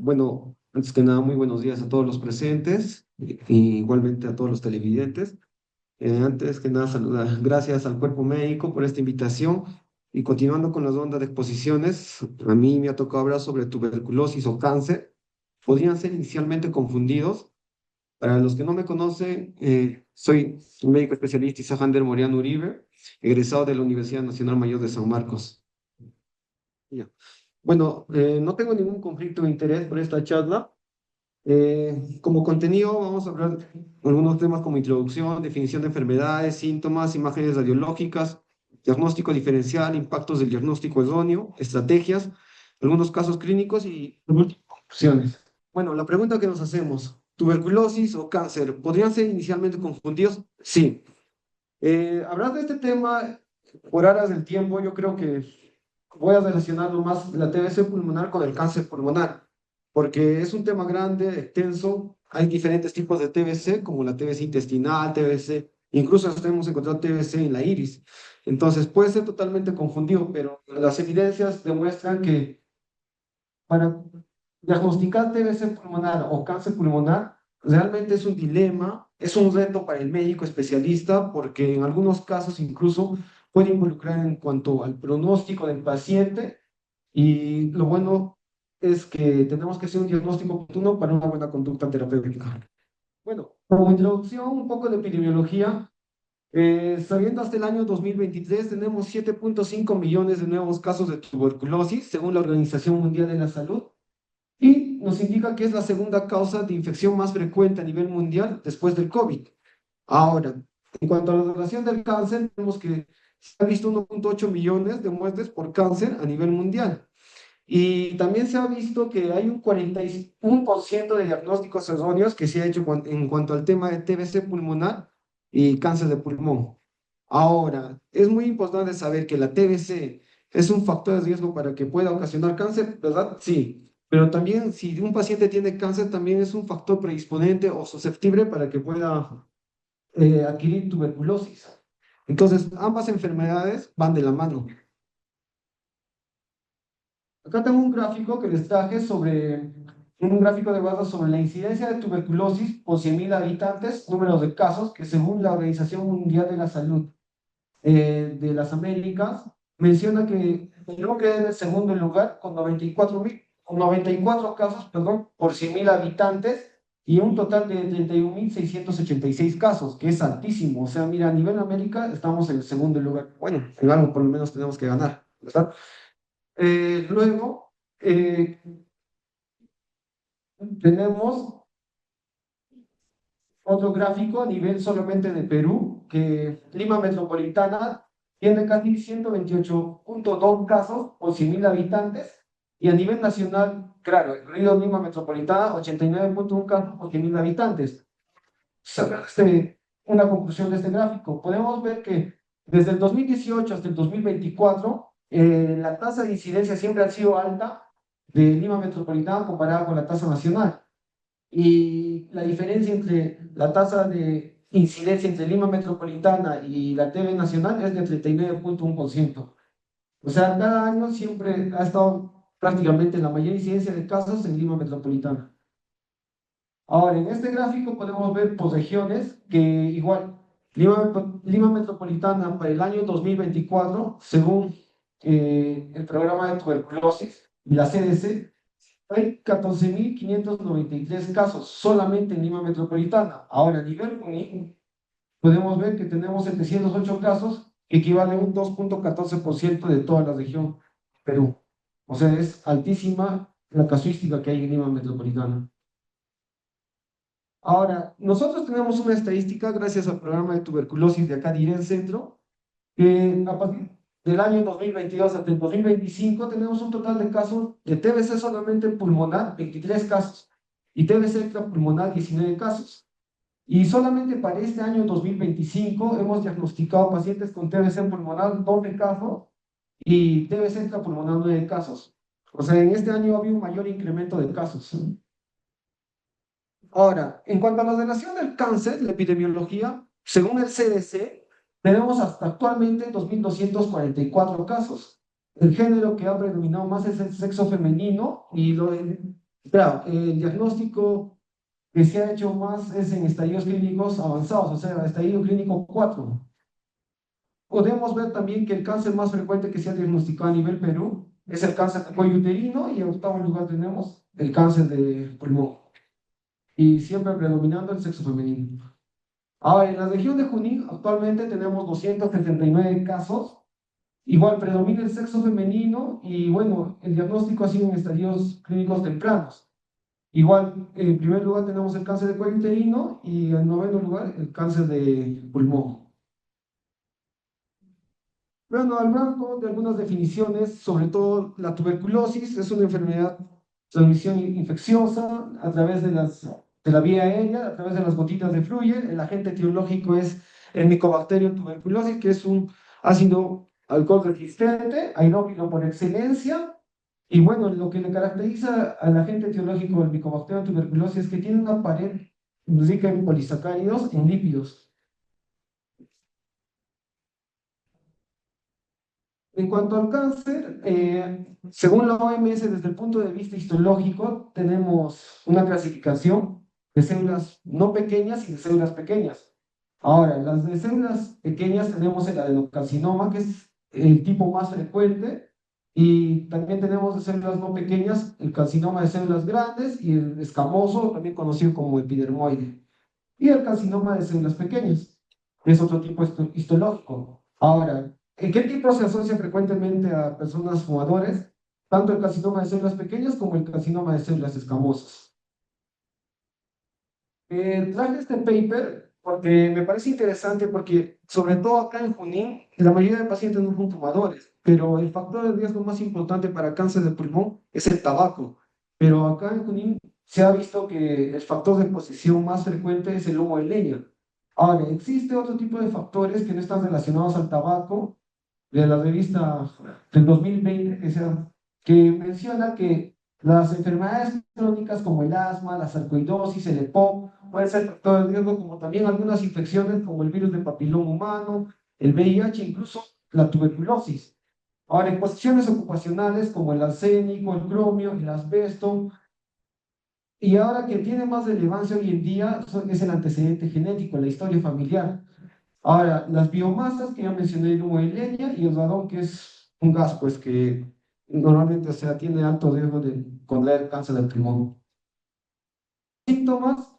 Bueno, antes que nada, muy buenos días a todos los presentes y igualmente a todos los televidentes. Antes que nada, saludar, gracias al cuerpo médico por esta invitación y continuando con las ondas de exposiciones, a mí me ha tocado hablar sobre tuberculosis o cáncer. Podrían ser inicialmente confundidos. Para los que no me conocen, soy un médico especialista Isajander Moriano Uribe, egresado de la Universidad Nacional Mayor de San Marcos. Ya. Bueno, no tengo ningún conflicto de interés por esta charla. Como contenido vamos a hablar de algunos temas como introducción, definición de enfermedades, síntomas, imágenes radiológicas, diagnóstico diferencial, impactos del diagnóstico erróneo, estrategias, algunos casos clínicos y por último, conclusiones. Bueno, la pregunta que nos hacemos, ¿tuberculosis o cáncer podrían ser inicialmente confundidos? Sí. Hablar de este tema por aras del tiempo, yo creo que voy a relacionarlo más la TBC pulmonar con el cáncer pulmonar, porque es un tema grande, extenso. Hay diferentes tipos de TBC, como la TBC intestinal, TBC, incluso hasta hemos encontrado TBC en la iris. Entonces puede ser totalmente confundido, pero las evidencias demuestran que para diagnosticar TBC pulmonar o cáncer pulmonar realmente es un dilema, es un reto para el médico especialista, porque en algunos casos incluso puede involucrar en cuanto al pronóstico del paciente y lo bueno es que tenemos que hacer un diagnóstico oportuno para una buena conducta terapéutica. Bueno, como introducción, un poco de epidemiología. Sabiendo hasta el año 2023, tenemos 7,5 millones de nuevos casos de tuberculosis, según la Organización Mundial de la Salud, y nos indica que es la segunda causa de infección más frecuente a nivel mundial después del COVID. Ahora, en cuanto a la duración del cáncer, tenemos que se ha visto 1,8 millones de muertes por cáncer a nivel mundial. Y también se ha visto que hay un 41% de diagnósticos erróneos que se ha hecho en cuanto al tema de TBC pulmonar y cáncer de pulmón. Ahora, es muy importante saber que la TBC es un factor de riesgo para que pueda ocasionar cáncer, ¿verdad? Sí. Pero también si un paciente tiene cáncer, también es un factor predisponente o susceptible para que pueda adquirir tuberculosis. Entonces, ambas enfermedades van de la mano. Acá tengo un gráfico que les traje sobre, un gráfico de base sobre la incidencia de tuberculosis por 100.000 habitantes, números de casos, que según la Organización Mundial de la Salud de las Américas, menciona que Perú queda en el segundo lugar con 94 casos, perdón, por 100.000 habitantes y un total de 31.686 casos, que es altísimo. O sea, mira, a nivel América estamos en el segundo lugar. Bueno, en algo por lo menos tenemos que ganar, ¿verdad? Luego, tenemos otro gráfico a nivel solamente de Perú, que Lima Metropolitana tiene casi 128,2 casos por 100.000 habitantes, y a nivel nacional, claro, incluido Lima Metropolitana, 89,1 casos por 100.000 habitantes. Una conclusión de este gráfico, podemos ver que desde el 2018 hasta el 2024, la tasa de incidencia siempre ha sido alta de Lima Metropolitana comparada con la tasa nacional. Y la diferencia entre la tasa de incidencia entre Lima Metropolitana y la TV nacional es de 39,1%. O sea, cada año siempre ha estado prácticamente la mayor incidencia de casos en Lima Metropolitana. Ahora, en este gráfico podemos ver por regiones que igual, Lima Metropolitana para el año 2024, según el programa de tuberculosis y la CDC, hay 14.593 casos solamente en Lima Metropolitana. Ahora, a nivel único, podemos ver que tenemos 708 casos, que equivale a un 2,14% de toda la región Perú. O sea, es altísima la casuística que hay en Lima Metropolitana. Ahora, nosotros tenemos una estadística gracias al programa de tuberculosis de acá de IREN Centro, que a partir del año 2022 hasta el 2025 tenemos un total de casos de TBC solamente pulmonar, 23 casos, y TBC extrapulmonar, 19 casos. Y solamente para este año 2025 hemos diagnosticado pacientes con TBC pulmonar 12 casos y TBC extrapulmonar 9 casos. O sea, en este año ha habido un mayor incremento de casos. Ahora, en cuanto a la relación del cáncer, la epidemiología, según el CDC, tenemos hasta actualmente 2.244 casos. El género que ha predominado más es el sexo femenino y Claro, el diagnóstico que se ha hecho más es en estadios clínicos avanzados, o sea, estadio clínico 4. Podemos ver también que el cáncer más frecuente que se ha diagnosticado a nivel Perú es el cáncer de cuello uterino y en octavo lugar tenemos el cáncer de pulmón y siempre predominando el sexo femenino. Ahora, en la región de Junín actualmente tenemos 279 casos, igual predomina el sexo femenino y bueno, el diagnóstico ha sido en estadios clínicos tempranos. Igual, en primer lugar tenemos el cáncer de cuello uterino y en noveno lugar el cáncer de pulmón. Bueno, hablando de algunas definiciones, sobre todo la tuberculosis es una enfermedad de transmisión infecciosa a través de la vía aérea, a través de las gotitas de fluye. El agente etiológico es el Mycobacterium tuberculosis, que es un ácido alcohol resistente, aeróbilo por excelencia. Y bueno, lo que le caracteriza al agente etiológico del Mycobacterium tuberculosis es que tiene una pared rica en polisacáridos, en lípidos. En cuanto al cáncer, según la OMS, desde el punto de vista histológico, tenemos una clasificación de células no pequeñas y de células pequeñas. Ahora, las de células pequeñas tenemos el adenocarcinoma, que es el tipo más frecuente, y también tenemos de células no pequeñas el carcinoma de células grandes y el escamoso, también conocido como epidermoide, y el carcinoma de células pequeñas, que es otro tipo histológico. Ahora, ¿en qué tipo se asocia frecuentemente a personas fumadores? Tanto el carcinoma de células pequeñas como el carcinoma de células escamosas. Traje este paper porque me parece interesante porque, sobre todo acá en Junín, la mayoría de pacientes no son fumadores, pero el factor de riesgo más importante para cáncer de pulmón es el tabaco. Pero acá en Junín se ha visto que el factor de exposición más frecuente es el humo de leña. Ahora, existe otro tipo de factores que no están relacionados al tabaco, de la revista del 2020 que menciona que las enfermedades crónicas como el asma, la sarcoidosis, el EPOC, pueden ser factores de riesgo, como también algunas infecciones como el virus de papiloma humano, el VIH, incluso la tuberculosis. Ahora, en posiciones ocupacionales como el arsénico, el cromio, el asbesto, y ahora que tiene más relevancia hoy en día es el antecedente genético, la historia familiar. Ahora, las biomasas que ya mencioné, el humo de leña y el radón, que es un gas, pues que normalmente, o sea, tiene alto riesgo de contraer cáncer del pulmón. Síntomas,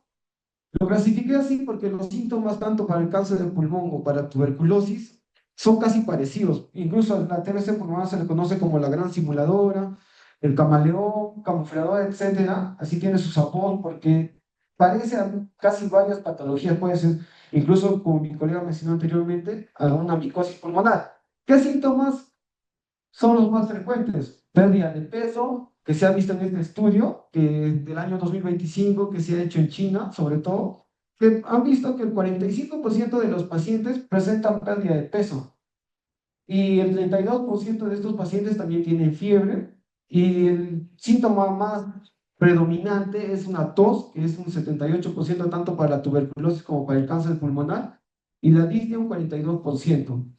lo clasifiqué así porque los síntomas, tanto para el cáncer del pulmón o para tuberculosis, son casi parecidos. Incluso a la TBC pulmonar se le conoce como la gran simuladora, el camaleón, camuflador, etcétera. Así tiene su sabor porque parece a casi varias patologías. Puede ser, incluso como mi colega mencionó anteriormente, a una micosis pulmonar. ¿Qué síntomas son los más frecuentes? Pérdida de peso, que se ha visto en este estudio, que del año 2025, que se ha hecho en China, sobre todo, que han visto que el 45% de los pacientes presentan pérdida de peso y el 32% de estos pacientes también tienen fiebre y el síntoma más predominante es una tos, que es un 78% tanto para la tuberculosis como para el cáncer pulmonar, y la disnea un 42%.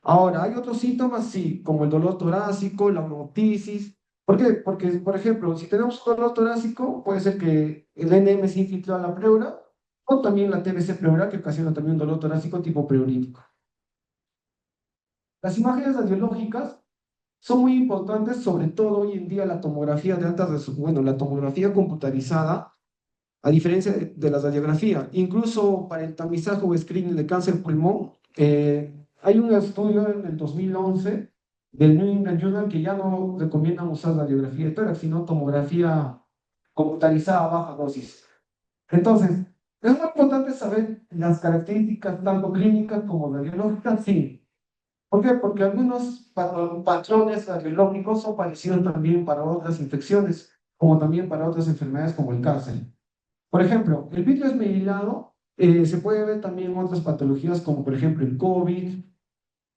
Ahora, hay otros síntomas, sí, como el dolor torácico, la bronquitis. ¿Por qué? Porque, por ejemplo, si tenemos un dolor torácico, puede ser que el NM se infiltró a la pleura o también la TBC pleural que ocasiona también un dolor torácico tipo pleurítico. Las imágenes radiológicas son muy importantes, sobre todo hoy en día la tomografía de alta resolución, bueno, la tomografía computarizada, a diferencia de la radiografía. Incluso para el tamizaje o screening de cáncer pulmón, hay un estudio en el 2011 del New England Journal que ya no recomiendan usar radiografía de tórax, sino tomografía computarizada a baja dosis. Entonces, es muy importante saber las características tanto clínicas como radiológicas, sí. ¿Por qué? Porque algunos patrones radiológicos son parecidos también para otras infecciones, como también para otras enfermedades como el cáncer. Por ejemplo, el vidrio esmerilado se puede ver también en otras patologías como por ejemplo el COVID,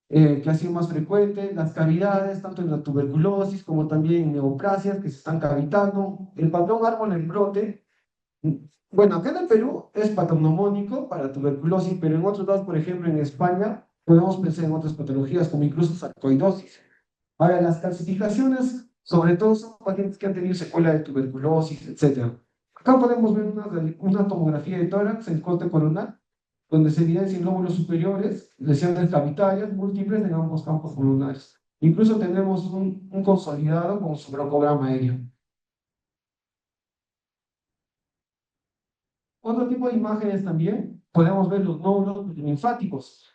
que ha sido más frecuente, las cavidades, tanto en la tuberculosis como también en neoplasias que se están cavitando, el patrón árbol en brote. Bueno, acá en el Perú es patognomónico para tuberculosis, pero en otros lados, por ejemplo en España, podemos pensar en otras patologías como incluso sarcoidosis. Ahora, las calcificaciones Sobre todo son pacientes que han tenido secuela de tuberculosis, etcétera. Acá podemos ver una tomografía de tórax en corte coronal, donde se evidencian lóbulos superiores, lesiones cavitarias múltiples en ambos campos pulmonares. Incluso tenemos un consolidado con su broncograma aéreo. Otro tipo de imágenes también, podemos ver los nódulos linfáticos.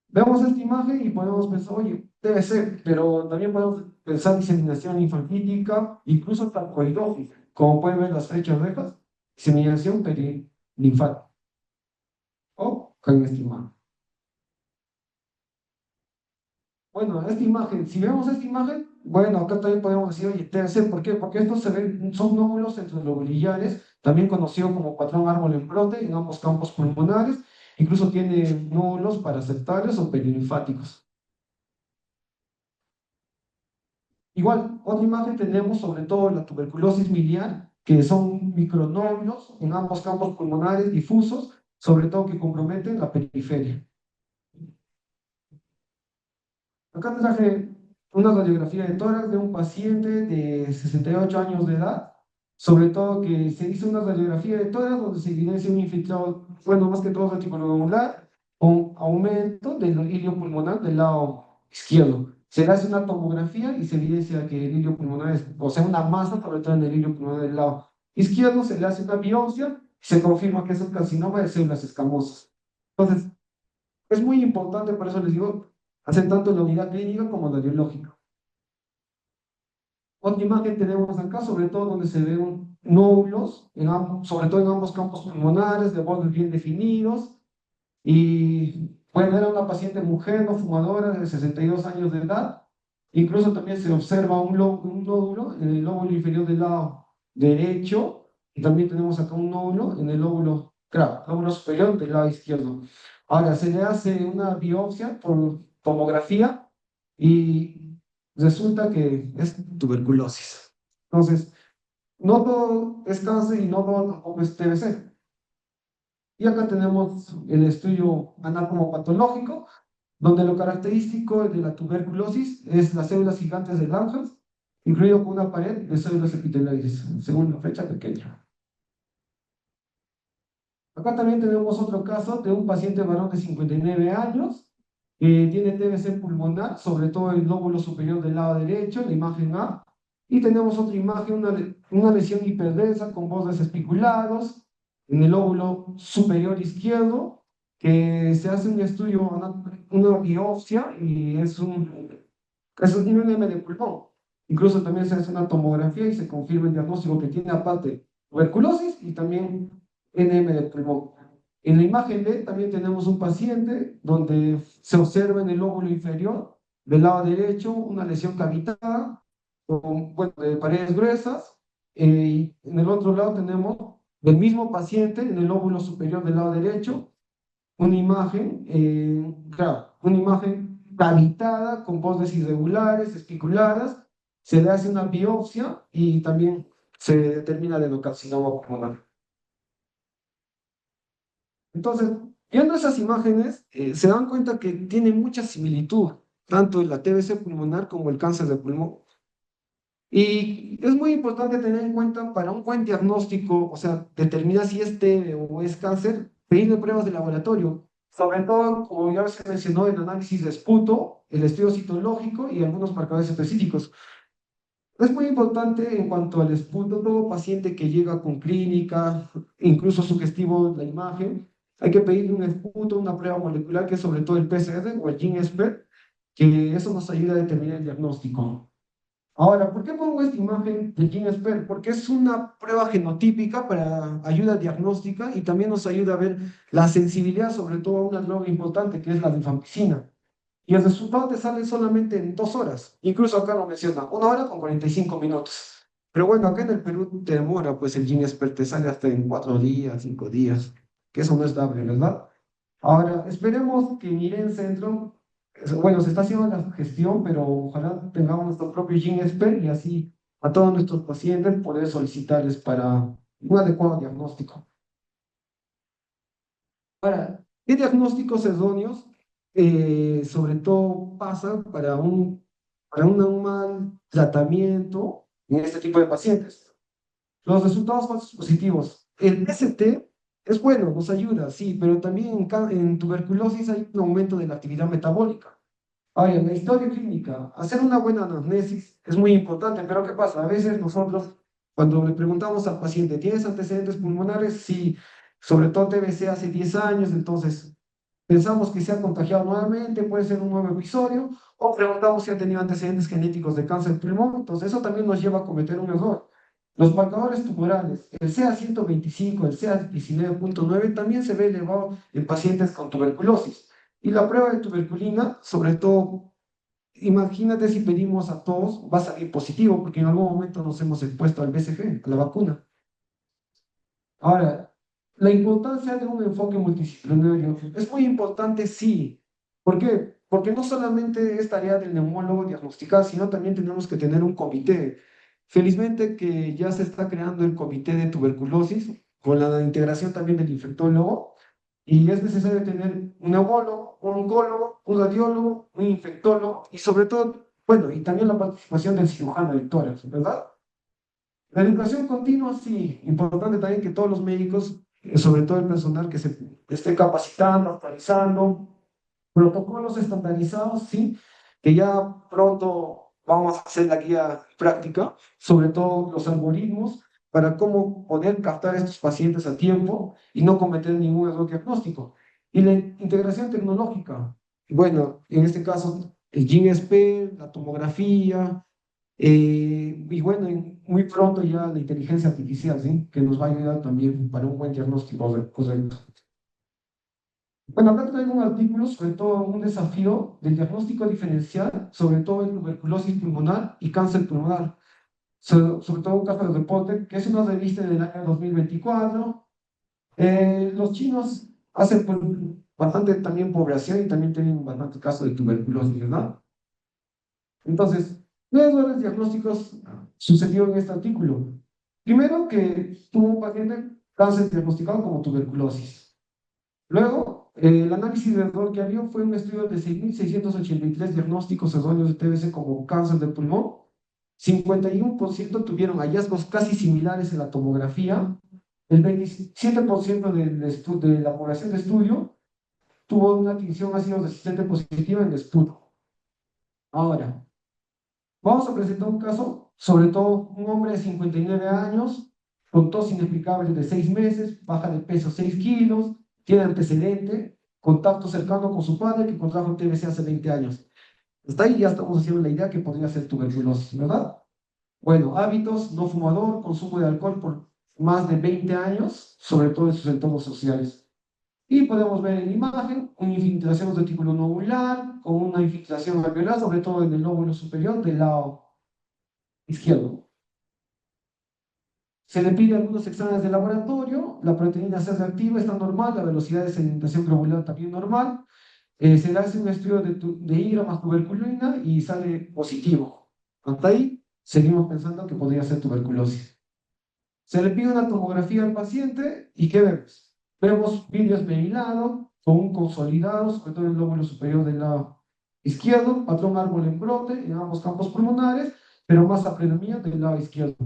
Vemos esta imagen y podemos pensar, oye, debe ser, pero también podemos pensar diseminación linfática, incluso sarcoidosis, como pueden ver las flechas rojas, diseminación perilinfática, o con esta imagen. Bueno, esta imagen, si vemos esta imagen, bueno, acá también podemos decir, oye, debe ser, ¿por qué? Porque estos se ven, son nódulos enterolobulillares, también conocido como patrón árbol en brote en ambos campos pulmonares, incluso tiene nódulos paraceptales o perilinfáticos. Igual, otra imagen tenemos sobre todo la tuberculosis miliar, que son micronódulos en ambos campos pulmonares difusos, sobre todo que comprometen la periferia. Acá traje una radiografía de tórax de un paciente de 68 años de edad, sobre todo que se hizo una radiografía de tórax donde se evidencia un infiltrado, bueno, más que todo reticuloangular, con aumento del hilio pulmonar del lado izquierdo. Se le hace una tomografía y se evidencia que el hilio pulmonar es, o sea, una masa sobre todo en el hilio pulmonar del lado izquierdo, se le hace una biopsia y se confirma que es un carcinoma de células escamosas. Entonces, es muy importante, por eso les digo, hacer tanto en la unidad clínica como radiológica. Otra imagen tenemos acá, sobre todo donde se ven nódulos, sobre todo en ambos campos pulmonares, de bordes bien definidos. Y bueno, era una paciente mujer, no fumadora, de 62 años de edad. Incluso también se observa un nódulo en el lóbulo inferior del lado derecho. Y también tenemos acá un nódulo en el lóbulo, claro, lóbulo superior del lado izquierdo. Ahora, se le hace una biopsia por tomografía y resulta que es tuberculosis. Entonces, no todo es cáncer y no todo tampoco es TBC. Y acá tenemos el estudio anatomopatológico, donde lo característico de la tuberculosis es las células gigantes de Langhans, incluido con una pared de células epiteliales, según la fecha pequeña. Acá también tenemos otro caso de un paciente varón de 59 años que tiene TBC pulmonar, sobre todo el lóbulo superior del lado derecho, la imagen A. Y tenemos otra imagen, una lesión hiperdensa con bordes espiculados en el lóbulo superior izquierdo, que se hace un estudio, una biopsia y es un INM de pulmón. Incluso también se hace una tomografía y se confirma el diagnóstico que tiene aparte tuberculosis y también NM de pulmón. En la imagen B también tenemos un paciente donde se observa en el lóbulo inferior del lado derecho una lesión cavitada con, bueno, de paredes gruesas. Y en el otro lado tenemos del mismo paciente en el lóbulo superior del lado derecho una imagen, claro, una imagen cavitada con bordes irregulares, espiculadas, se le hace una biopsia y también se determina el adenocarcinoma pulmonar. Entonces, viendo esas imágenes, se dan cuenta que tiene mucha similitud, tanto la TBC pulmonar como el cáncer de pulmón. Y es muy importante tener en cuenta para un buen diagnóstico, o sea, determinar si es TB o es cáncer, pedirle pruebas de laboratorio. Sobre todo, como ya se mencionó, el análisis de esputo, el estudio citológico y algunos marcadores específicos. Es muy importante en cuanto al esputo, todo paciente que llega con clínica, incluso sugestivo la imagen, hay que pedirle un esputo, una prueba molecular, que es sobre todo el PCR o el GeneSpert, que eso nos ayuda a determinar el diagnóstico. Ahora, ¿por qué pongo esta imagen de GeneSpert? Porque es una prueba genotípica para ayuda diagnóstica y también nos ayuda a ver la sensibilidad, sobre todo a una droga importante que es la rifampicina. Y el resultado te sale solamente en 2 horas. Incluso acá lo menciona, 1 hora con 45 minutos. Pero bueno, acá en el Perú te demora, pues el GeneSpert te sale hasta en 4 días, 5 días, que eso no es dable, ¿verdad? Ahora, esperemos que en IREN Centro, bueno, se está haciendo la gestión, pero ojalá tengamos nuestro propio GeneSpert y así a todos nuestros pacientes poder solicitarles para un adecuado diagnóstico. Ahora, ¿qué diagnósticos erróneos sobre todo pasan para un para un mal tratamiento en este tipo de pacientes. Los resultados falsos positivos. El PCT es bueno, nos ayuda, sí, pero también en tuberculosis hay un aumento de la actividad metabólica. Ahora, en la historia clínica, hacer una buena anamnesis es muy importante, pero ¿qué pasa? A veces nosotros, cuando le preguntamos al paciente, ¿tienes antecedentes pulmonares? Sí, sobre todo TBC hace 10 años, entonces pensamos que se ha contagiado nuevamente, puede ser un nuevo episodio, o preguntamos si ha tenido antecedentes genéticos de cáncer de pulmón, entonces eso también nos lleva a cometer un error. Los marcadores tumorales, el CA 125, el CA 19.9 también se ve elevado en pacientes con tuberculosis. Y la prueba de tuberculina, sobre todo, imagínate si pedimos a todos, va a salir positivo, porque en algún momento nos hemos expuesto al BCG, a la vacuna. Ahora, la importancia de un enfoque multidisciplinario es muy importante, sí. ¿Por qué? Porque no solamente es tarea del neumólogo diagnosticar, sino también tenemos que tener un comité. Felizmente que ya se está creando el comité de tuberculosis con la integración también del infectólogo y es necesario tener un neumólogo, un oncólogo, un radiólogo, un infectólogo y sobre todo, bueno, y también la participación del cirujano del tórax, ¿verdad? La educación continua, sí, importante también que todos los médicos, sobre todo el personal que se esté capacitando, actualizando, protocolos estandarizados, sí, que ya pronto vamos a hacer la guía práctica, sobre todo los algoritmos para cómo poder captar a estos pacientes a tiempo y no cometer ningún error diagnóstico. Y la integración tecnológica, bueno, en este caso el GeneSP, la tomografía, y bueno, muy pronto ya la inteligencia artificial, ¿sí? Que nos va a ayudar también para un buen diagnóstico correcto. Bueno, acá traigo un artículo sobre todo un desafío del diagnóstico diferencial, sobre todo en tuberculosis pulmonar y cáncer pulmonar. Sobre todo un caso de reporte, que es una revista del año 2024. Los chinos hacen pues, bastante también población y también tienen bastante casos de tuberculosis, ¿verdad? Entonces, ¿qué errores diagnósticos sucedieron en este artículo? Primero, que tuvo un paciente cáncer diagnosticado como tuberculosis. Luego, el análisis de error que había fue un estudio de 6.683 diagnósticos erróneos de TBC como cáncer de pulmón. 51% tuvieron hallazgos casi similares en la tomografía. El 27% de la población de estudio tuvo una tinción ácido resistente positiva en el esputo. Ahora, vamos a presentar un caso, sobre todo un hombre de 59 años, con tos inexplicable de 6 meses, baja de peso 6 kilos, tiene antecedente, contacto cercano con su padre que contrajo TBC hace 20 años. Hasta ahí ya estamos haciendo la idea que podría ser tuberculosis, ¿verdad? Bueno, hábitos, no fumador, consumo de alcohol por más de 20 años, sobre todo en sus entornos sociales. Y podemos ver en la imagen una infiltración reticulonodular con una infiltración alveolar, sobre todo en el lóbulo superior del lado izquierdo. Se le pide algunos exámenes de laboratorio, la proteína C reactiva está normal, la velocidad de sedimentación globular también normal. Se le hace un estudio de hígado más tuberculina y sale positivo. Hasta ahí seguimos pensando que podría ser tuberculosis. Se le pide una tomografía al paciente y ¿qué vemos? Vemos vídeos esmerilado con un consolidado, sobre todo en el lóbulo superior del lado izquierdo, patrón árbol en brote en ambos campos pulmonares, pero más predomina del lado izquierdo.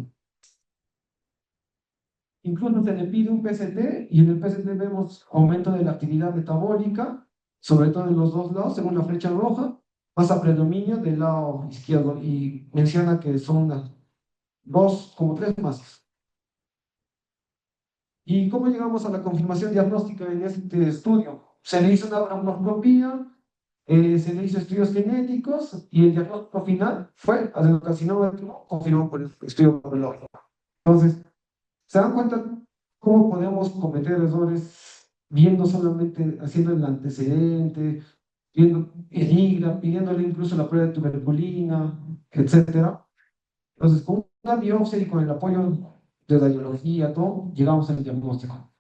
Incluso se le pide un PCT y en el PCT vemos aumento de la actividad metabólica, sobre todo en los dos lados, según la flecha roja, pasa predominio del lado izquierdo y menciona que son unas dos, como tres masas. ¿Y cómo llegamos a la confirmación diagnóstica en este estudio? Se le hizo una broncooscopía, se le hizo estudios genéticos y el diagnóstico final fue adenocarcinoma de pulmón, confirmado por el estudio patológico. Entonces, ¿se dan cuenta cómo podemos cometer errores viendo solamente, haciendo el antecedente, viendo el IGRA, pidiéndole incluso la prueba de tuberculina, etcétera? Entonces, con una biopsia y con el apoyo de radiología, todo, llegamos al diagnóstico.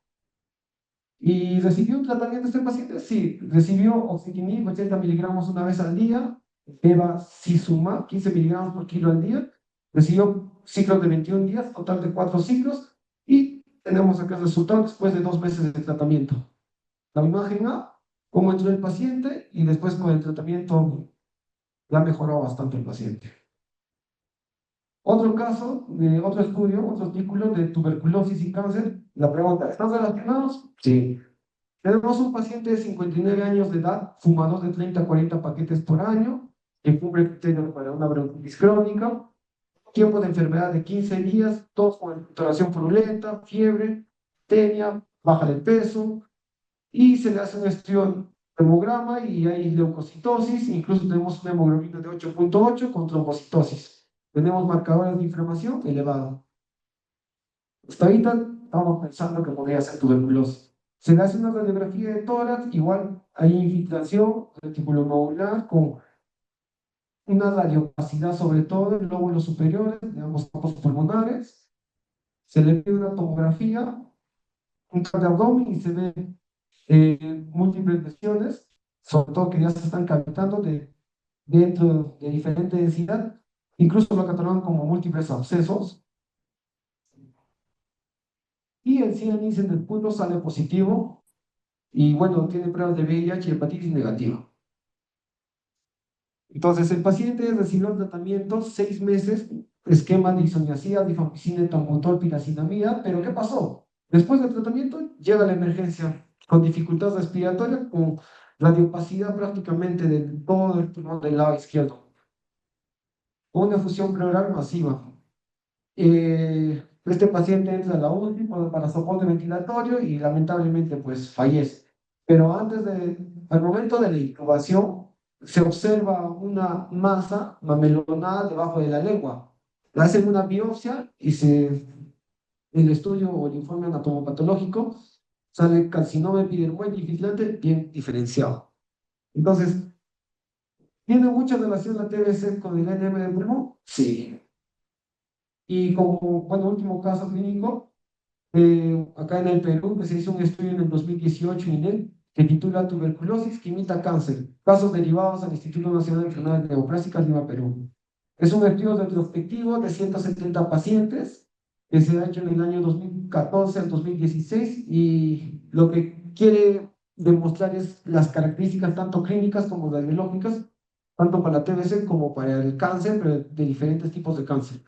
¿Y recibió un tratamiento este paciente? Sí, recibió oxetinib 80 miligramos una vez al día, bevacizumab 15 miligramos por kilo al día, recibió ciclos de 21 días, total de 4 ciclos, y tenemos acá el resultado después de 2 meses de tratamiento. La imagen A, cómo entró el paciente, y después con el tratamiento ya ha mejorado bastante el paciente. Otro caso, de otro estudio, otro artículo de tuberculosis y cáncer. La pregunta, ¿están relacionados? Sí. Tenemos un paciente de 59 años de edad, fumador de 30 a 40 paquetes por año, que cumple criterios para una bronquitis crónica, tiempo de enfermedad de 15 días, tos con expectoración purulenta, fiebre, tenia, baja de peso, y se le hace un estudio hemograma y hay leucocitosis, incluso tenemos una hemoglobina de 8,8 con trombocitosis. Tenemos marcadores de inflamación elevados. Hasta ahorita estamos pensando que podría ser tuberculosis. Se le hace una radiografía de tórax, igual hay infiltración reticulonodular con una radiopacidad sobre todo en lóbulos superiores, digamos, campos pulmonares. Se le pide una tomografía, un TAC de abdomen y se ve múltiples lesiones, sobre todo que ya se están captando dentro de diferente densidad, incluso lo catalogan como múltiples abscesos, y el CNIS en el punto sale positivo, y bueno, tiene pruebas de VIH y hepatitis negativa. Entonces, el paciente recibió el tratamiento 6 meses, esquema de isoniazida, difamicina, etambutol, piracinamida, pero ¿qué pasó? Después del tratamiento llega la emergencia con dificultad respiratoria, con radiopacidad prácticamente de todo el pulmón del lado izquierdo, una efusión pleural masiva. Este paciente entra a la UCI para soporte ventilatorio y lamentablemente pues fallece. Pero al momento de la intubación, se observa una masa mamelonada debajo de la lengua. Le hacen una biopsia y el estudio o el informe anatomopatológico sale carcinoma epidermoide infiltrante bien diferenciado. Entonces, ¿tiene mucha relación la TBC con el NM del pulmón? Sí. Y como, bueno, último caso clínico, acá en el Perú, que se hizo un estudio en el 2018 INEL, que titula Tuberculosis que imita cáncer, casos derivados al Instituto Nacional de Enfermedades Neoplásicas, Lima, Perú. Es un estudio retrospectivo de 170 pacientes que se ha hecho en el año 2014 al 2016 y lo que quiere demostrar es las características tanto clínicas como radiológicas, tanto para la TBC como para el cáncer, pero de diferentes tipos de cáncer.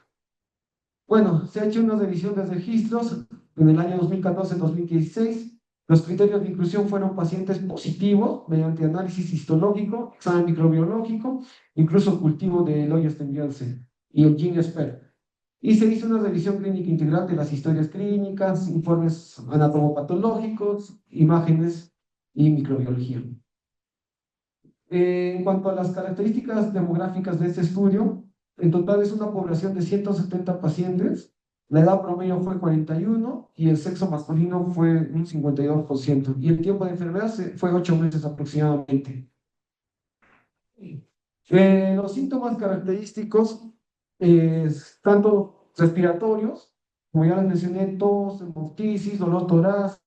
Bueno, se ha hecho una revisión de registros en el año 2014-2016. Los criterios de inclusión fueron pacientes positivos mediante análisis histológico, examen microbiológico, incluso cultivo del hoyo Stenbielse y el GeneSPER. Y se hizo una revisión clínica integral de las historias clínicas, informes anatomopatológicos, imágenes y microbiología. En cuanto a las características demográficas de este estudio, en total es una población de 170 pacientes, la edad promedio fue 41 y el sexo masculino fue un 52% y el tiempo de enfermedad fue 8 meses aproximadamente. Los síntomas característicos, tanto respiratorios, como ya les mencioné, tos, hemoptisis, dolor torácico,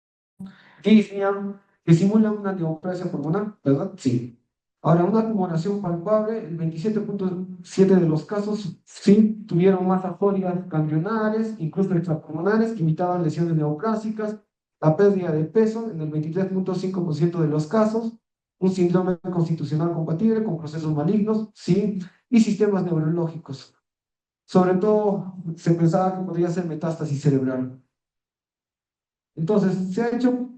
disnea, que simulan una neoplasia pulmonar, ¿verdad? Sí. Ahora, una tumoración palpable, el 27,7 de los casos sí tuvieron masas sólidas ganglionares, incluso extrapulmonares, que imitaban lesiones neoplásicas, la pérdida de peso en el 23,5% de los casos, un síndrome constitucional compatible con procesos malignos, sí, y sistemas neurológicos. Sobre todo, se pensaba que podría ser metástasis cerebral. Entonces, se ha hecho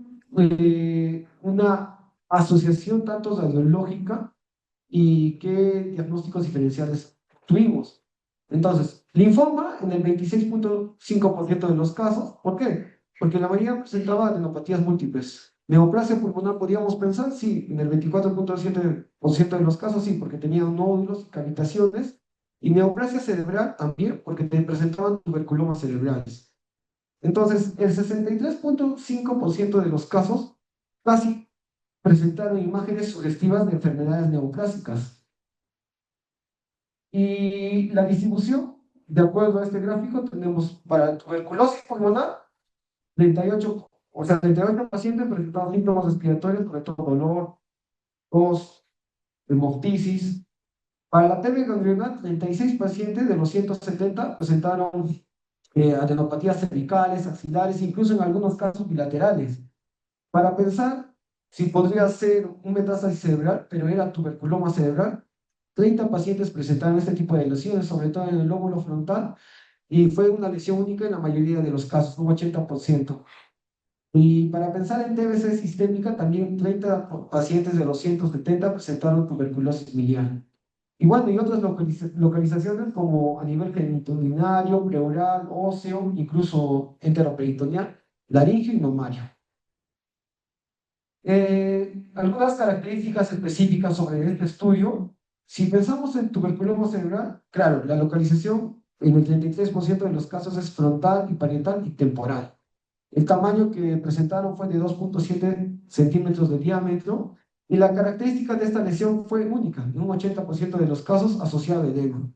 una asociación tanto radiológica y qué diagnósticos diferenciales tuvimos. Entonces, linfoma en el 26,5% de los casos. ¿Por qué? Porque la mayoría presentaba adenopatías múltiples. Neoplasia pulmonar, podríamos pensar, sí, en el 24,7% de los casos, sí, porque tenían nódulos y cavitaciones. Y neoplasia cerebral también, porque presentaban tuberculomas cerebrales. Entonces, el 63,5% de los casos casi presentaron imágenes sugestivas de enfermedades neoplásicas. Y la distribución, de acuerdo a este gráfico, tenemos para tuberculosis pulmonar, 38, o sea, 38 pacientes presentaron síntomas respiratorios, sobre todo dolor, tos, hemoptisis. Para la TB ganglionar, 36 pacientes de los 170 presentaron adenopatías cervicales, axilares, incluso en algunos casos bilaterales, para pensar si podría ser un metástasis cerebral, pero era tuberculoma cerebral. 30 pacientes presentaron este tipo de lesiones, sobre todo en el lóbulo frontal, y fue una lesión única en la mayoría de los casos, un 80%. Y para pensar en TBC sistémica, también 30 pacientes de los 170 presentaron tuberculosis miliar. Y bueno, y otras localizaciones como a nivel genitourinario, pleural, óseo, incluso enteroperitoneal, laringio y mamario. Algunas características específicas sobre este estudio. Si pensamos en tuberculosis cerebral, claro, la localización en el 33% de los casos es frontal y parietal y temporal. El tamaño que presentaron fue de 2,7 centímetros de diámetro y la característica de esta lesión fue única, en un 80% de los casos asociado a edema.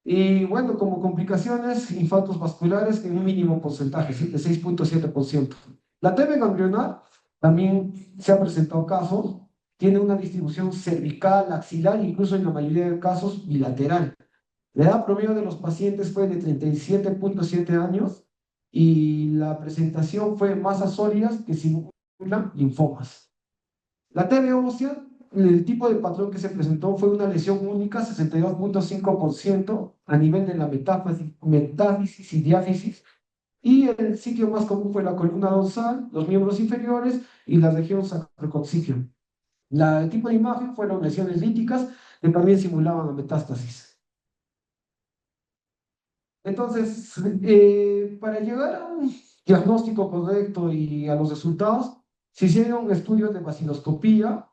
Y bueno, como complicaciones, infartos vasculares en un mínimo porcentaje, ¿sí? De 6,7%. La TB ganglionar también se ha presentado casos, tiene una distribución cervical, axilar, incluso en la mayoría de casos bilateral. La edad promedio de los pacientes fue de 37,7 años y la presentación fue masas sólidas que simulan linfomas. La TB ósea, el tipo de patrón que se presentó fue una lesión única, 62,5% a nivel de la metáfisis y diáfisis, y el sitio más común fue la columna dorsal, los miembros inferiores y la región sacrococcígea. El tipo de imagen fueron lesiones líticas que también simulaban metástasis. Entonces, para llegar a un diagnóstico correcto y a los resultados, se hicieron estudios de vaciloscopía,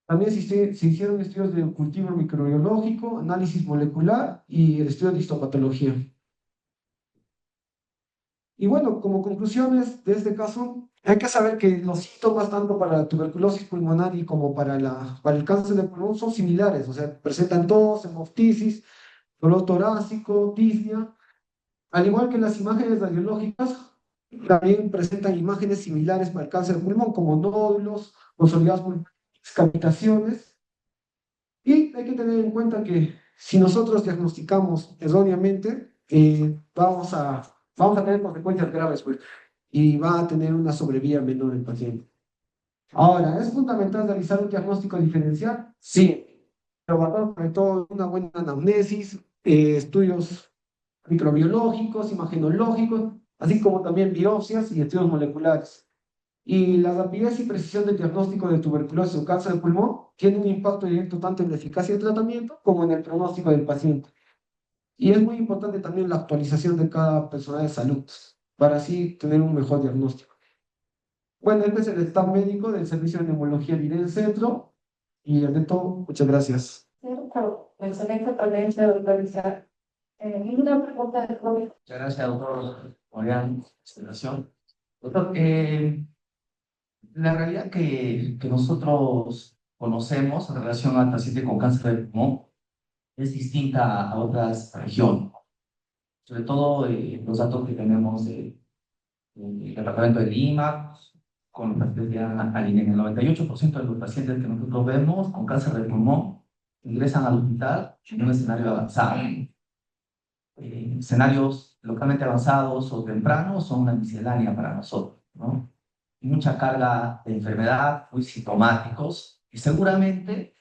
también se hicieron estudios de cultivo microbiológico, análisis molecular y el estudio de histopatología. Y bueno, como conclusiones de este caso, hay que saber que los síntomas tanto para la tuberculosis pulmonar y como para el cáncer de pulmón son similares, o sea, presentan tos, hemoptisis, dolor torácico, disnea. Al igual que las imágenes radiológicas, también presentan imágenes similares para el cáncer de pulmón, como nódulos, consolidados pulmonares, cavitaciones. Y hay que tener en cuenta que si nosotros diagnosticamos erróneamente, vamos a tener consecuencias graves, pues, y va a tener una sobrevida menor el paciente. Ahora, ¿es fundamental realizar un diagnóstico diferencial? Sí, pero basado sobre todo en una buena anamnesis, estudios microbiológicos, imagenológicos, así como también biopsias y estudios moleculares. Y la rapidez y precisión del diagnóstico de tuberculosis o cáncer de pulmón tiene un impacto directo tanto en la eficacia del tratamiento como en el pronóstico del paciente. Y es muy importante también la actualización de cada personal de salud para así tener un mejor diagnóstico. Bueno, este es el staff médico del Servicio de Neumología de del Centro y de todo, muchas gracias. Cierto, excelente ponencia, doctor Isaac. Una pregunta de COVID. Muchas gracias, doctor Orián, explicación. Doctor, la realidad que nosotros conocemos en relación al paciente con cáncer de pulmón es distinta a otras regiones. Sobre todo los datos que tenemos del departamento de Lima, con los pacientes de Aline. El 98% de los pacientes que nosotros vemos con cáncer de pulmón ingresan al hospital en un escenario avanzado. Escenarios localmente avanzados o tempranos son una miscelánea para nosotros, ¿no? Mucha carga de enfermedad, muy sintomáticos y seguramente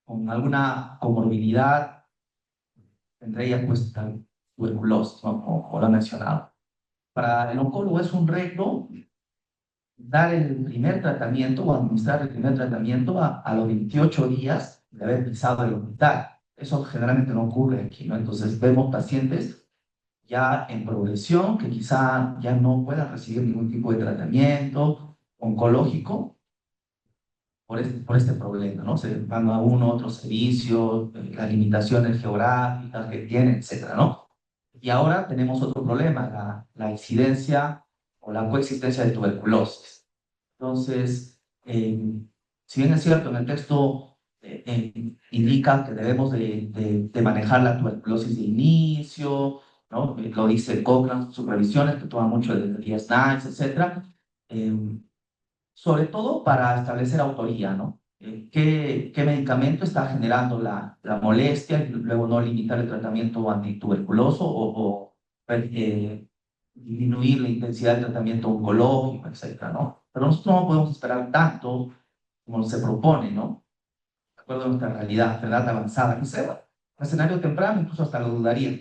con alguna comorbilidad, entre ellas pues tuberculosis, ¿no? Como lo han mencionado. Para el oncólogo es un reto dar el primer tratamiento o administrar el primer tratamiento a los 28 días de haber pisado el hospital. Eso generalmente no ocurre aquí, ¿no? Entonces vemos pacientes ya en progresión, que quizá ya no puedan recibir ningún tipo de tratamiento oncológico por este problema, ¿no? Se van a uno otro servicio, las limitaciones geográficas que tienen, etcétera, ¿no? Y ahora tenemos otro problema, la incidencia o la coexistencia de tuberculosis. Entonces, si bien es cierto, en el texto indica que debemos de manejar la tuberculosis de inicio, ¿no? Lo dice Cochrane, sus revisiones, que toma mucho de DS9, etcétera. Sobre todo para establecer autoría, ¿no? ¿Qué medicamento está generando la molestia y luego no limitar el tratamiento antituberculoso o disminuir la intensidad del tratamiento oncológico, etcétera, ¿no? Pero nosotros no podemos esperar tanto como se propone, ¿no? acuerdo a nuestra realidad, edad avanzada, no sé, bueno, escenario temprano, incluso hasta lo dudaría.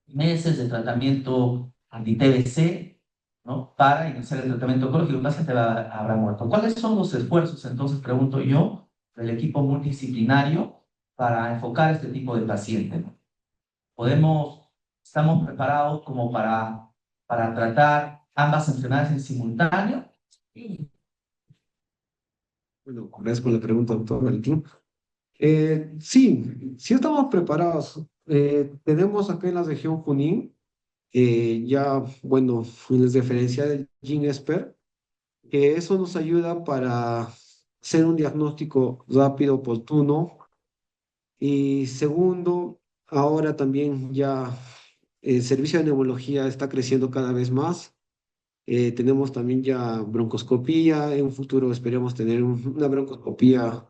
Meses de tratamiento anti-TBC, ¿no? Para iniciar el tratamiento oncológico, el paciente habrá muerto. ¿Cuáles son los esfuerzos, entonces, pregunto yo, del equipo multidisciplinario para enfocar este tipo de pacientes? Estamos preparados como para tratar ambas enfermedades en simultáneo. Sí. Bueno, gracias por la pregunta, doctor Valentín. Sí, sí estamos preparados. Tenemos acá en la región Junín, ya, bueno, les referencia del GeneSpert, que eso nos ayuda para hacer un diagnóstico rápido, oportuno. Y segundo, ahora también ya el servicio de neumología está creciendo cada vez más. Tenemos también ya broncoscopía. En un futuro esperemos tener una broncoscopía,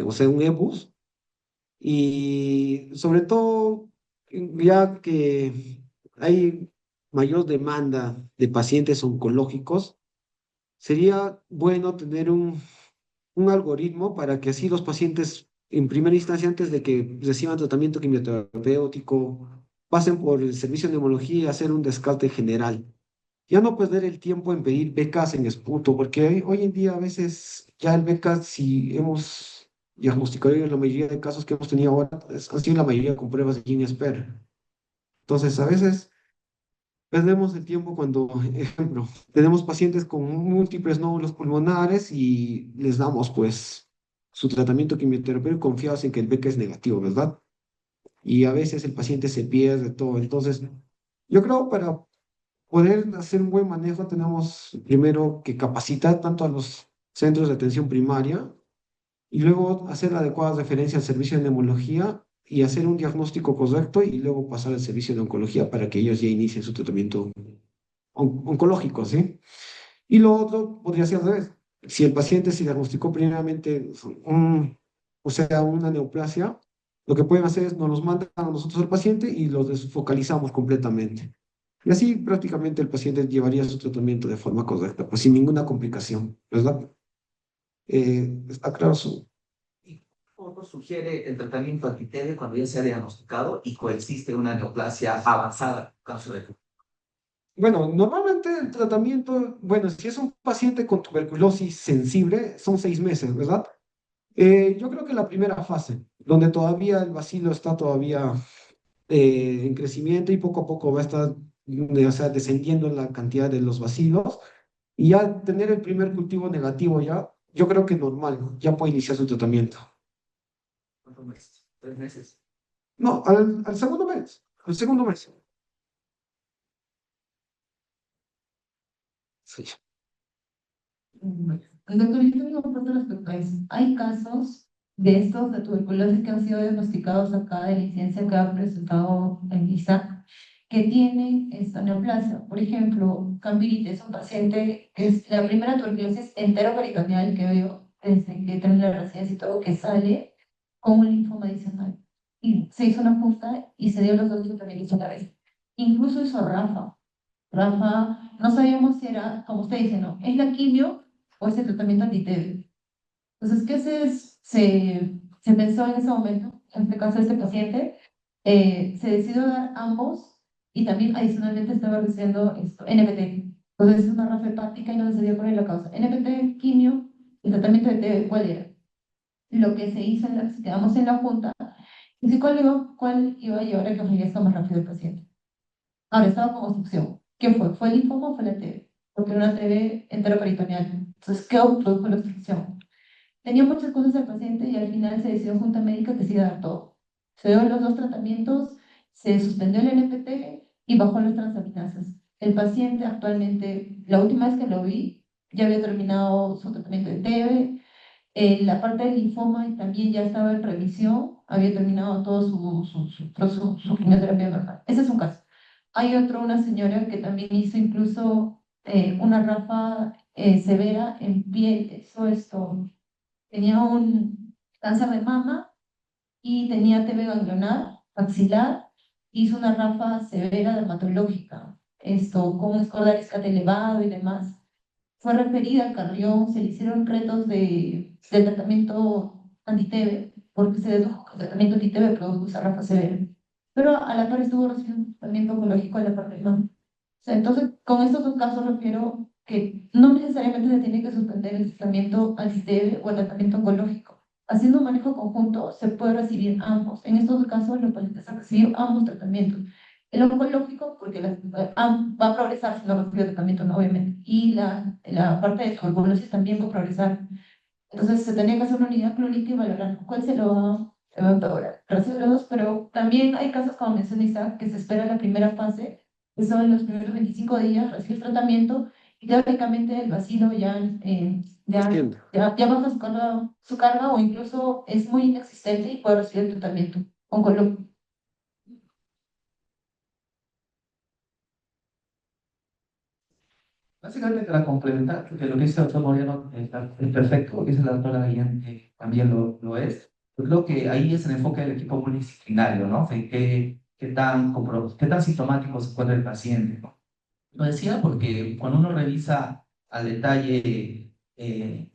o sea, un EBUS. Y sobre todo, ya que hay mayor demanda de pacientes oncológicos, sería bueno tener un algoritmo para que así los pacientes, en primera instancia, antes de que reciban tratamiento quimioterapéutico, pasen por el servicio de neumología y hacer un descarte general. Ya no perder el tiempo en pedir becas en esputo, porque hoy en día a veces ya el beca, si hemos diagnosticado en la mayoría de casos que hemos tenido ahora, han sido la mayoría con pruebas de GeneSpert. Entonces, a veces perdemos el tiempo cuando, ejemplo, tenemos pacientes con múltiples nódulos pulmonares y les damos, pues, su tratamiento quimioterapéutico confiados en que el beca es negativo, ¿verdad? Y a veces el paciente se pierde todo. Entonces, yo creo para poder hacer un buen manejo tenemos primero que capacitar tanto a los centros de atención primaria y luego hacer la adecuada referencia al servicio de neumología y hacer un diagnóstico correcto y luego pasar al servicio de oncología para que ellos ya inicien su tratamiento oncológico, ¿sí? Y lo otro podría ser al revés. Si el paciente se diagnosticó primeramente o sea, una neoplasia, lo que pueden hacer es nos los mandan a nosotros al paciente y los desfocalizamos completamente. Y así prácticamente el paciente llevaría su tratamiento de forma correcta, pues sin ninguna complicación, ¿verdad? Está claro su... ¿Cómo sugiere el tratamiento anti-TB cuando ya se ha diagnosticado y coexiste una neoplasia avanzada, cáncer de pulmón? Bueno, normalmente el tratamiento, bueno, si es un paciente con tuberculosis sensible, son 6 meses, ¿verdad? Yo creo que la primera fase, donde todavía el bacilo está todavía en crecimiento y poco a poco va a estar, o sea, descendiendo la cantidad de los bacilos, y ya tener el primer cultivo negativo ya, yo creo que normal, ¿no? Ya puede iniciar su tratamiento. ¿Cuántos meses? ¿3 meses? No, al segundo mes, al segundo mes. Sí. El doctor, yo tengo una pregunta respecto a eso. Hay casos de estos de tuberculosis que han sido diagnosticados acá de la incidencia que ha presentado en ISAC, que tienen esta neoplasia. Por ejemplo, Cambirite es un paciente que es la primera tuberculosis enteroperitoneal que veo desde que tiene la residencia y todo, que sale con un linfoma adicional. Y se hizo una punta y se dio los dos también hizo la vez. Incluso hizo Rafa. Rafa, no sabíamos si era, como usted dice, no, es la quimio o es el tratamiento anti-TB. Entonces, ¿qué se pensó en ese momento? En este caso, este paciente se decidió dar ambos y también adicionalmente estaba recibiendo esto, NPT. Entonces, es una rafa hepática y no se sabía cuál era la causa. NPT, quimio, el tratamiento de TB, ¿cuál era? Lo que se hizo, quedamos en la junta, y si cuál iba a llevar a que fallezca más rápido el paciente. Ahora estaba con obstrucción. ¿Qué fue? ¿Fue el linfoma o fue la TB? Porque era una TB enteroperitoneal. Entonces, ¿qué produjo la obstrucción? Tenía muchas cosas el paciente y al final se decidió junta médica que se iba a dar todo. Se dio los dos tratamientos, se suspendió el NPT y bajó las transaminasas. El paciente actualmente, la última vez que lo vi, ya había terminado su tratamiento de TB, la parte del linfoma también ya estaba en remisión, había terminado todo su quimioterapia normal. Ese es un caso. Hay otro, una señora que también hizo incluso una rafa severa en piel, esto, tenía un cáncer de mama y tenía TB ganglionar, axilar, hizo una rafa severa dermatológica, esto, con un score de Ariscat elevado y demás. Fue referida al Carrión, se le hicieron retos de tratamiento anti-TB porque se dedujo que el tratamiento anti-TB produjo esa rafa severa. Pero a la par estuvo recibiendo un tratamiento oncológico en la parte de mama. O sea, entonces, con estos dos casos refiero que no necesariamente se tiene que suspender el tratamiento anti-TB o el tratamiento oncológico. Haciendo un manejo conjunto se puede recibir ambos. En estos casos, los pacientes han recibido ambos tratamientos. El oncológico, porque va a progresar si no recibe tratamiento, ¿no? Obviamente. Y la parte de tuberculosis también va a progresar. Entonces se tenía que hacer una unidad clínica y valorar cuál se va a empeorar. Recibe los dos, pero también hay casos, como menciona Isaac, que se espera la primera fase, que son los primeros 25 días, recibes tratamiento y teóricamente el bacilo Entiendo. ya baja su carga o incluso es muy inexistente y puede recibir el tratamiento oncológico. Básicamente para complementar, porque lo que dice el doctor Moreno es perfecto, lo que dice la doctora Guillén también lo es. Yo creo que ahí es el enfoque del equipo multidisciplinario, ¿no? De qué tan sintomático se encuentra el paciente, ¿no? Lo decía porque cuando uno revisa al detalle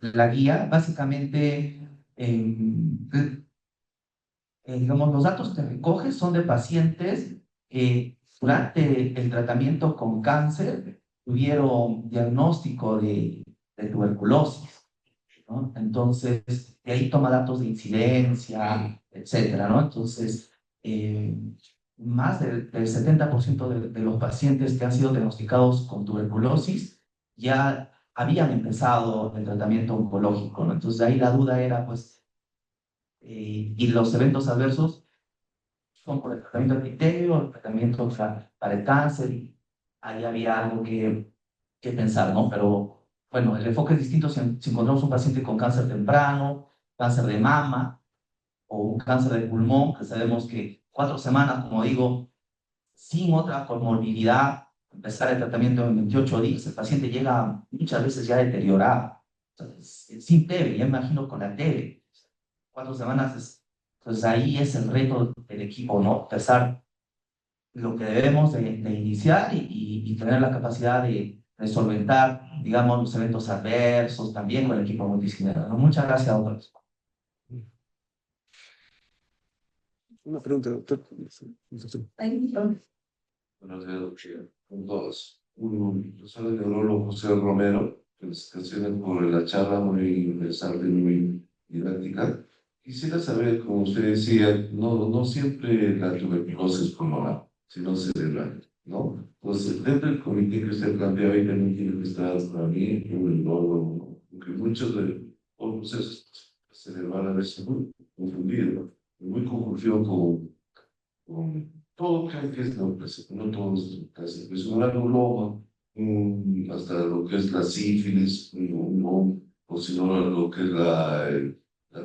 la guía, básicamente, digamos, los datos que recoge son de pacientes que durante el tratamiento con cáncer tuvieron diagnóstico de tuberculosis, ¿no? Entonces, de ahí toma datos de incidencia, etcétera, ¿no? Entonces, más del 70% de los pacientes que han sido diagnosticados con tuberculosis ya habían empezado el tratamiento oncológico, ¿no? Entonces, de ahí la duda era, pues, y los eventos adversos son por el tratamiento antitético, el tratamiento para el cáncer, y ahí había algo que pensar, ¿no? Pero bueno, el enfoque es distinto si encontramos un paciente con cáncer temprano, cáncer de mama o un cáncer de pulmón, que sabemos que 4 semanas, como digo, sin otra comorbilidad, empezar el tratamiento en 28 días, el paciente llega muchas veces ya deteriorado. Entonces, sin TB, ya imagino con la TB. 4 semanas entonces ahí es el reto del equipo, ¿no? Pensar lo que debemos de iniciar y tener la capacidad de solventar, digamos, los eventos adversos también con el equipo multidisciplinario, ¿no? Muchas gracias, doctor. Una pregunta, doctor. Buenos días, doctor. Con todos. Yo soy el neurólogo José Romero. Felicitaciones por la charla muy interesante y muy didáctica. Quisiera saber, como usted decía, no siempre la tuberculosis pulmonar, sino cerebral, ¿no? Entonces, dentro del comité que usted planteaba, y también tiene que estar para mí, un neurólogo, ¿no? Porque muchos de los procesos cerebrales a veces muy confundidos, muy confundido todo creo que es neoplasia, no todo es neoplasia, es un granuloma, hasta lo que es la sífilis, o si no, lo que es la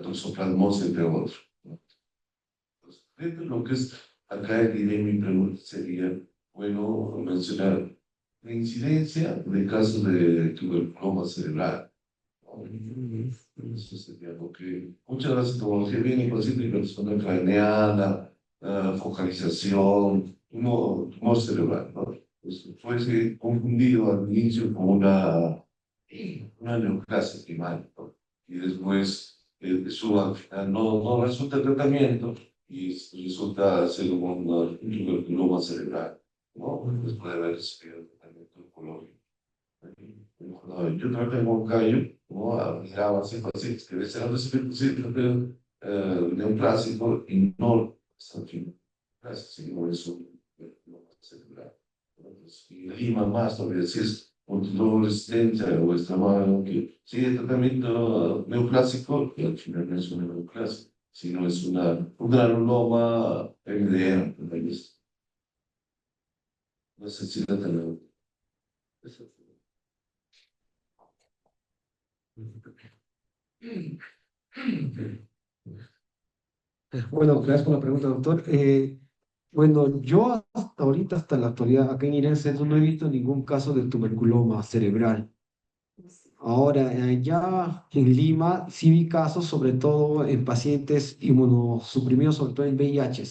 toxoplasmosis, entre otros, ¿no? Pues, dentro de lo que es acá el idea, mi pregunta sería, bueno, mencionar la incidencia de casos de tuberculoma cerebral, ¿no? Eso sería lo que muchas veces, como que viene paciente con zona craneana, focalización, tumor cerebral, ¿no? Pues fue confundido al inicio como una neoplasia primaria, ¿no? Y después eso al final no resulta tratamiento y resulta ser un tuberculoma cerebral, ¿no? Después de haber recibido tratamiento oncológico. No, yo trabajé en Moncayo, ¿no? Miraba así pacientes que deseaban recibir pacientes neoplásico y no están sino es un celular. Entonces, y Lima más, todavía si es multidor resistencia o extremado, que sí, el tratamiento neoplásico, que al final no es un neoplásico, sino es un granuloma MDR, no sé si la tenemos. Bueno, gracias por la pregunta, doctor. Bueno, yo hasta ahorita, hasta la actualidad, acá en Irense no he visto ningún caso de tuberculoma cerebral. Ahora, ya en Lima sí vi casos, sobre todo en pacientes inmunosuprimidos, sobre todo en VIH,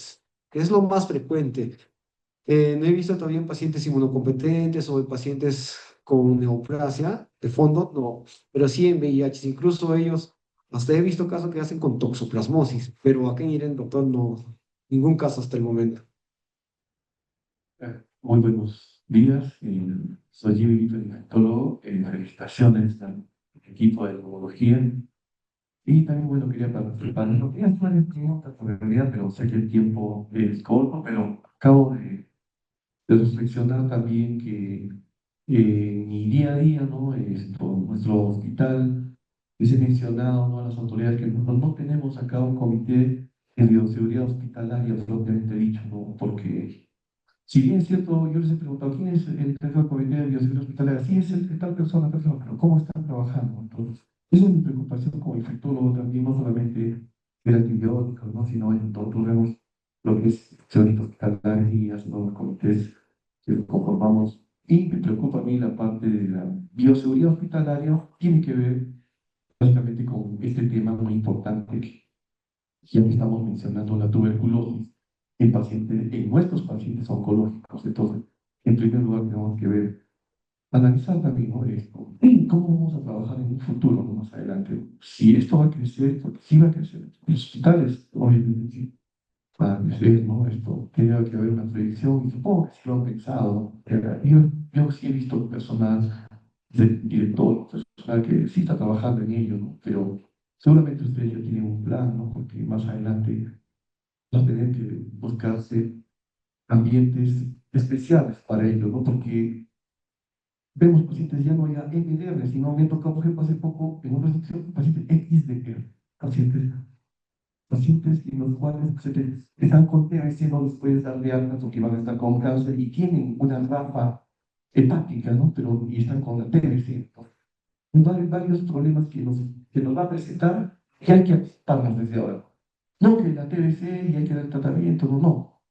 que es lo más frecuente. No he visto todavía en pacientes inmunocompetentes o en pacientes con neoplasia de fondo, no, pero sí en VIH. Incluso ellos Hasta he visto casos que hacen con toxoplasmosis, pero acá en Irene, doctor, no, ningún caso hasta el momento. Muy buenos días, soy Jimmy Vito, infectólogo. Felicitaciones al equipo de neumología. Y también, bueno, quería participar. No quería hacer varias preguntas por realidad, pero sé que el tiempo es corto, pero acabo de reflexionar también que en mi día a día, ¿no? Nuestro hospital, les he mencionado, ¿no? A las autoridades que nosotros no tenemos acá un comité de bioseguridad hospitalaria propiamente dicho, ¿no? Porque si bien es cierto, yo les he preguntado, ¿quién es el jefe del comité de bioseguridad hospitalaria? Sí, es el tal persona, pero ¿cómo están trabajando? Entonces, esa es mi preocupación como infectólogo también, no solamente de antibióticos, ¿no? Sino en todo, vemos lo que es servicios hospitalarios, ¿no? Los comités que conformamos. Y me preocupa a mí la parte de la bioseguridad hospitalaria, tiene que ver básicamente con este tema muy importante que ya que estamos mencionando la tuberculosis en nuestros pacientes oncológicos. Entonces, en primer lugar, tenemos que ver, analizar también, ¿no? Esto, cómo vamos a trabajar en un futuro, ¿no? Más adelante. Si esto va a crecer, porque sí va a crecer. Los hospitales, obviamente, sí, van a crecer, ¿no? Esto tiene que haber una predicción y supongo que sí lo han pensado, ¿no? Yo sí he visto personal, director, personal que sí está trabajando en ello, ¿no? Pero seguramente ustedes ya tienen un plan, ¿no? Porque más adelante va a tener que buscarse ambientes especiales para ello, ¿no? Porque vemos pacientes ya no ya MDR, sino me ha tocado, por ejemplo, hace poco en una sección, pacientes XDR, pacientes en los cuales están con TBC, no les puedes dar de alta porque van a estar con cáncer y tienen una rafa hepática, ¿no? Pero y están con la TBC, ¿no? Varios problemas que nos va a presentar que hay que aceptarlos desde ahora. No que la TBC y hay que dar tratamiento, no, no.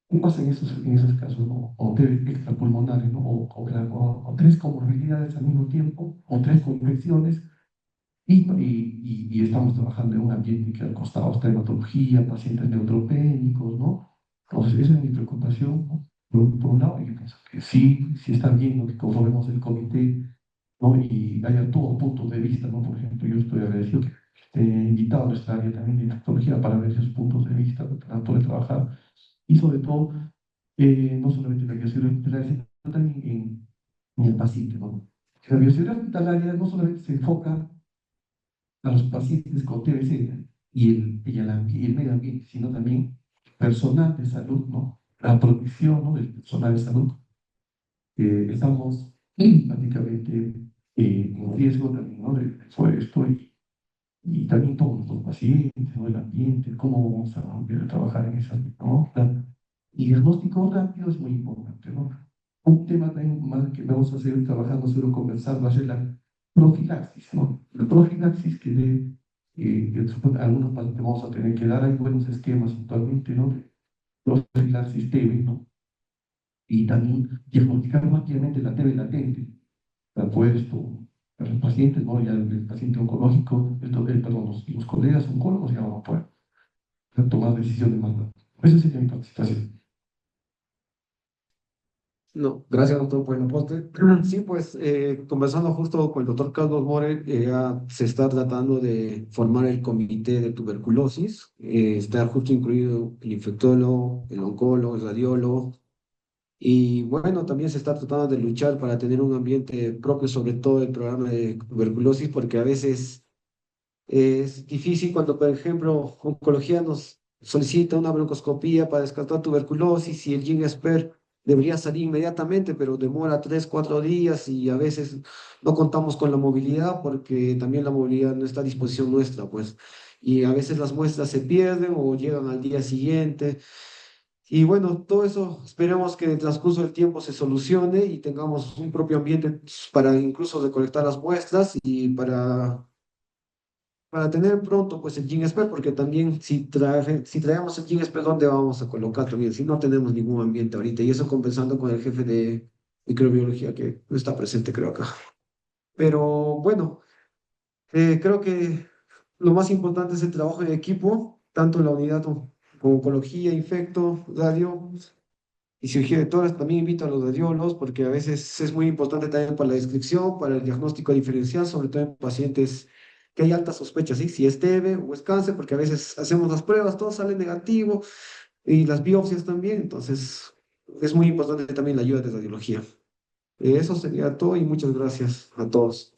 ¿Qué pasa en esos casos, no? O TB extrapulmonares, ¿no? O tres comorbilidades al mismo tiempo, o tres infecciones, y estamos trabajando en un ambiente que al costado está hematología, pacientes neutropénicos, ¿no? Entonces, esa es mi preocupación, ¿no? Por un lado, yo pienso que sí, sí está bien, ¿no? Que conformemos el comité, ¿no? Y haya todos puntos de vista, ¿no? Por ejemplo, yo estoy agradecido que esté invitado a nuestra área también de infectología para ver esos puntos de vista, para poder trabajar y sobre todo, no solamente en la bioseguridad hospitalaria, sino también en el paciente, ¿no? La bioseguridad hospitalaria no solamente se enfoca a los pacientes con TBC y el medio ambiente, sino también personal de salud, ¿no? La protección, ¿no? Del personal de salud. Estamos prácticamente en riesgo también, ¿no? De esto y también todos los pacientes, ¿no? El ambiente, cómo vamos a trabajar en esa, ¿no? Y diagnóstico rápido es muy importante, ¿no? Un tema también más que vamos a seguir trabajando, seguro conversar, va a ser la profilaxis, ¿no? La profilaxis que algunos pacientes vamos a tener que dar, hay buenos esquemas actualmente, ¿no? De profilaxis TB, ¿no? Y también diagnosticar rápidamente la TB latente, para poder para los pacientes, ¿no? Ya el paciente oncológico, perdón, los colegas oncólogos ya van a poder tomar decisiones más rápido. Esa sería mi participación. No, gracias doctor por el aporte. Sí, pues conversando justo con el doctor Carlos More, ya se está tratando de formar el comité de tuberculosis. Está justo incluido el infectólogo, el oncólogo, el radiólogo. Y bueno, también se está tratando de luchar para tener un ambiente propio, sobre todo el programa de tuberculosis, porque a veces es difícil cuando, por ejemplo, oncología nos solicita una broncoscopía para descartar tuberculosis y el GeneXpert debería salir inmediatamente, pero demora 3, 4 días y a veces no contamos con la movilidad porque también la movilidad no está a disposición nuestra, pues. Y a veces las muestras se pierden o llegan al día siguiente. Y bueno, todo eso esperemos que en el transcurso del tiempo se solucione y tengamos un propio ambiente para incluso recolectar las muestras y para tener pronto pues el GeneXpert, porque también si traemos el GeneXpert, ¿dónde vamos a colocar también? Si no tenemos ningún ambiente ahorita, y eso conversando con el jefe de microbiología que no está presente creo acá. Pero bueno, creo que lo más importante es el trabajo en equipo, tanto en la unidad como oncología, infecto, radio y cirugía de tórax. También invito a los radiólogos porque a veces es muy importante también para la descripción, para el diagnóstico diferencial, sobre todo en pacientes que hay alta sospecha, ¿sí? Si es TB o es cáncer, porque a veces hacemos las pruebas, todo sale negativo y las biopsias también, entonces es muy importante también la ayuda de radiología. Eso sería todo y muchas gracias a todos.